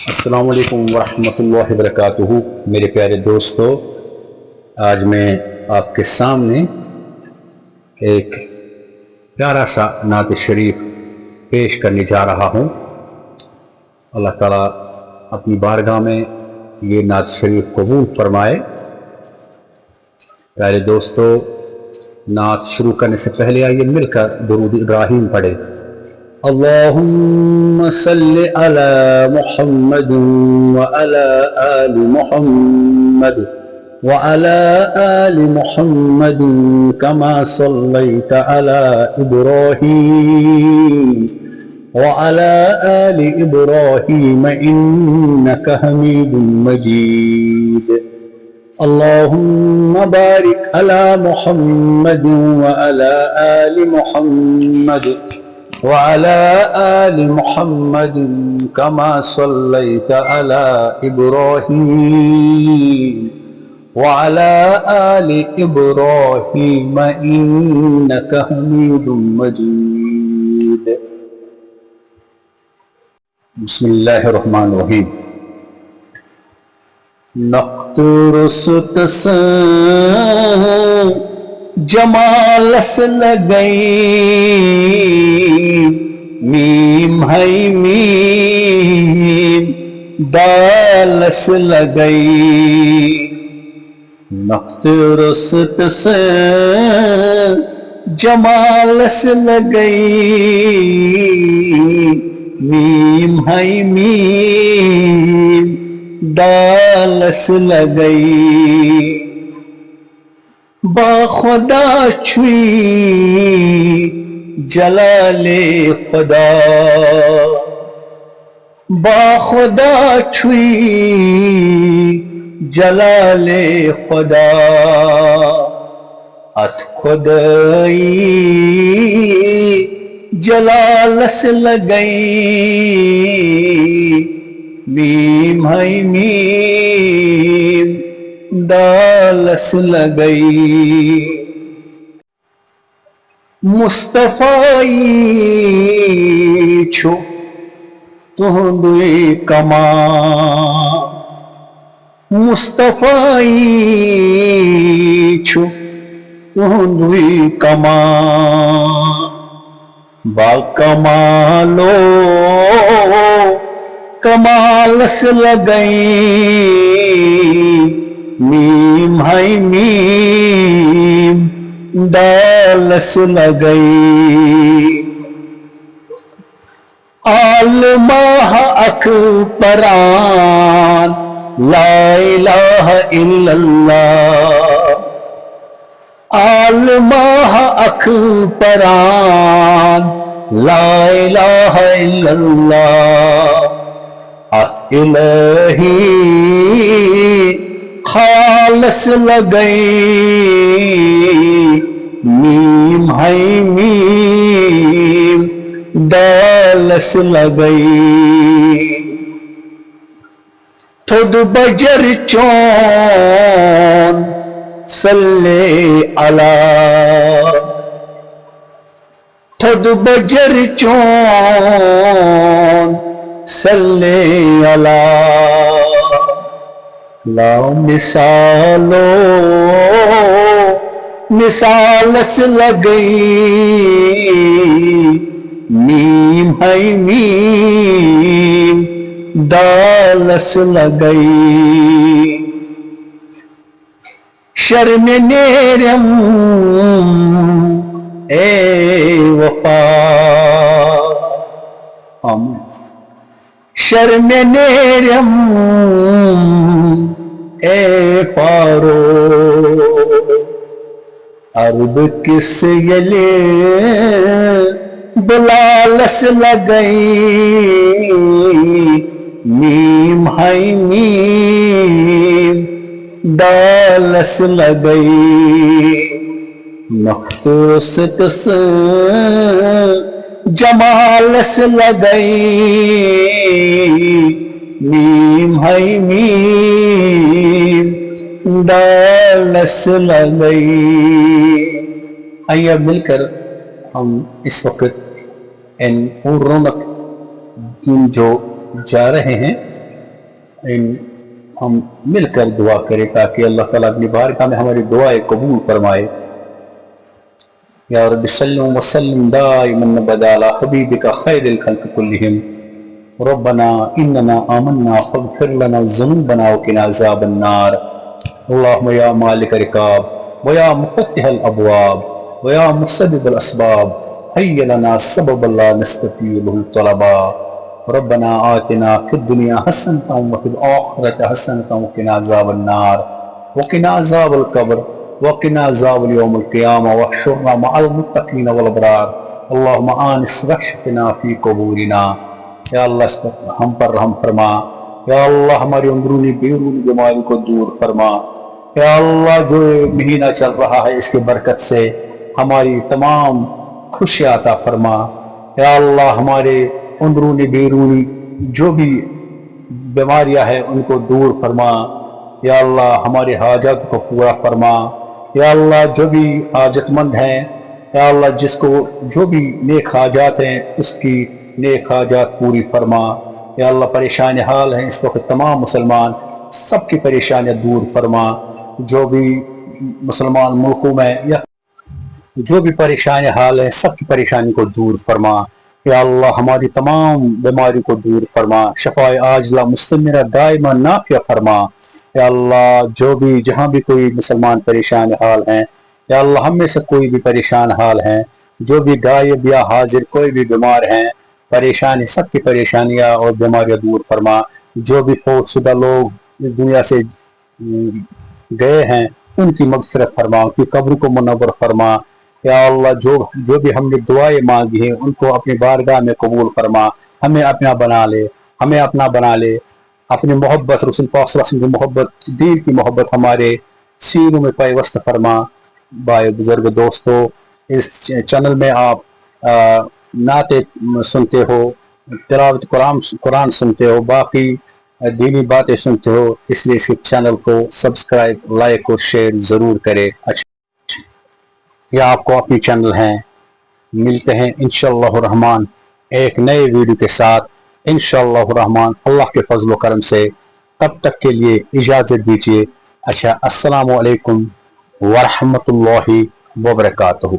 السلام علیکم ورحمۃ اللہ وبرکاتہ۔ میرے پیارے دوستو، آج میں آپ کے سامنے ایک پیارا سا نعت شریف پیش کرنے جا رہا ہوں۔ اللہ تعالیٰ اپنی بارگاہ میں یہ نعت شریف قبول فرمائے۔ پیارے دوستو، نعت شروع کرنے سے پہلے آئیے مل کر درود ابراہیم پڑھے۔ اللہم صلی علی محمد وعلی آل محمد وعلی آل محمد کما صلیت علی ابراہیم وعلی آل ابراہیم انک حمید مجید۔ اللہم بارک علی محمد وعلی آل محمد وعلى آل محمد كما صليت على إبراهيم وعلى آل إبراهيم إنك حميد مجيد۔ بسم الله الرحمن الرحيم۔ نقطر ستس جمالس لگئی میم ہے میم دالس لگئی، نقط رست سے جمالس لگئی میم ہے میم دالس لگئی، با خدا چھوئی جلال خدا، با خدا چھوئی جلال خدا، ات خدائی جلالس لگئی میم ہے میم دالس لگئی، مصطفی چھو تہندوی کمال، مصطفی چھو تہندوی کمال، با کمالو کمالس لگئی میم ہے میم دالس لگئی، آل ماہ اکبران لا الہ الا اللہ، آل ماہ اکبران لا الہ الا اللہ، الہی خالص لگئی میم ہے میم دالس لگئی، تھود بجر چون صلی علی، تھود بجر چون صلی علی، لا مثالو مثالس لگئی میم ہے میم دالس لگئی، شرم نیرم اے وفا، آمین، شرم نیرم اے پارو، عرب کس یلے بلالس لگئی میم ہے میم دالس لگئی، نقط ستس جمالس لگئی میم ہے میم دالس لگئی۔ آئیے اب مل کر ہم اس وقت ان پورنک دن جو جا رہے ہیں ہم مل کر دعا کریں تاکہ اللہ تعالیٰ اپنی بارگاہ میں ہماری دعائیں قبول فرمائے. یا رب سلم وسلم دائما ابدا علی حبیبک خیر الخلق کلہم. ربنا اننا آمنا فاغفر لنا ذنوبنا وقنا عذاب النار. اللهم یا مالک الرکاب ویا مفتح الابواب ویا مسدد الاسباب هيئ لنا سببا لا نستطيع له طلبا. ربنا آتنا في الدنيا حسنة وفي الآخرة حسنة وقنا عذاب النار وقنا عذاب القبر وقنا عذاب اليوم القيامة واحشرنا مع المتقين والابرار. اللهم آنس وحشتنا في قبورنا. یا اللہ ہم پر رحم فرما. یا اللہ ہماری اندرونی بیرونی بیماری کو دور فرما. یا اللہ جو مہینہ چل رہا ہے اس کی برکت سے ہماری تمام خوشیاں عطا فرما. یا اللہ ہمارے اندرونی بیرونی جو بھی بیماریاں ہیں ان کو دور فرما. یا اللہ ہمارے حاجات کو پورا فرما. یا اللہ جو بھی حاجت مند ہیں یا اللہ جس کو جو بھی نیک حاجات ہیں اس کی نیک حاجات پوری فرما. یا اللہ پریشان حال ہیں اس وقت تمام مسلمان سب کی پریشانیاں دور فرما. جو بھی مسلمان ملکوں میں یا جو بھی پریشان حال ہے سب کی پریشانی کو دور فرما. یا اللہ ہماری تمام بیماری کو دور فرما. شفاء عاجلہ مستمرہ دائمہ نافع فرما. یا اللہ جو بھی جہاں بھی کوئی مسلمان پریشان حال ہیں یا اللہ ہم میں سے کوئی بھی پریشان حال ہیں جو بھی غائب یا حاضر کوئی بھی بیمار ہیں پریشانی سب کی پریشانیاں اور بیماریاں دور فرما. جو بھی فوت شدہ لوگ اس دنیا سے گئے ہیں ان کی مغفرت فرما. ان کی قبر کو منور فرما. یا اللہ جو بھی ہم نے دعائیں مانگی ہیں ان کو اپنی بارگاہ میں قبول فرما. ہمیں اپنا بنا لے. ہمیں اپنا بنا لے. اپنی محبت رسول پاک صلی اللہ علیہ وسلم کی محبت دین کی محبت ہمارے سینوں میں پیوست فرما. بھائی بزرگ دوستو اس چینل میں آپ نعتیں سنتے ہو تلاوت قرآن سنتے ہو باقی دینی باتیں سنتے ہو اس لیے اس کے چینل کو سبسکرائب لائک اور شیئر ضرور کرے. اچھا یہ آپ کو اپنی چینل ہیں. ملتے ہیں انشاءاللہ الرحمن ایک نئے ویڈیو کے ساتھ انشاءاللہ الرحمن. اللہ کے فضل و کرم سے تب تک کے لیے اجازت دیجیے. اچھا السلام علیکم ورحمۃ اللہ وبرکاتہ.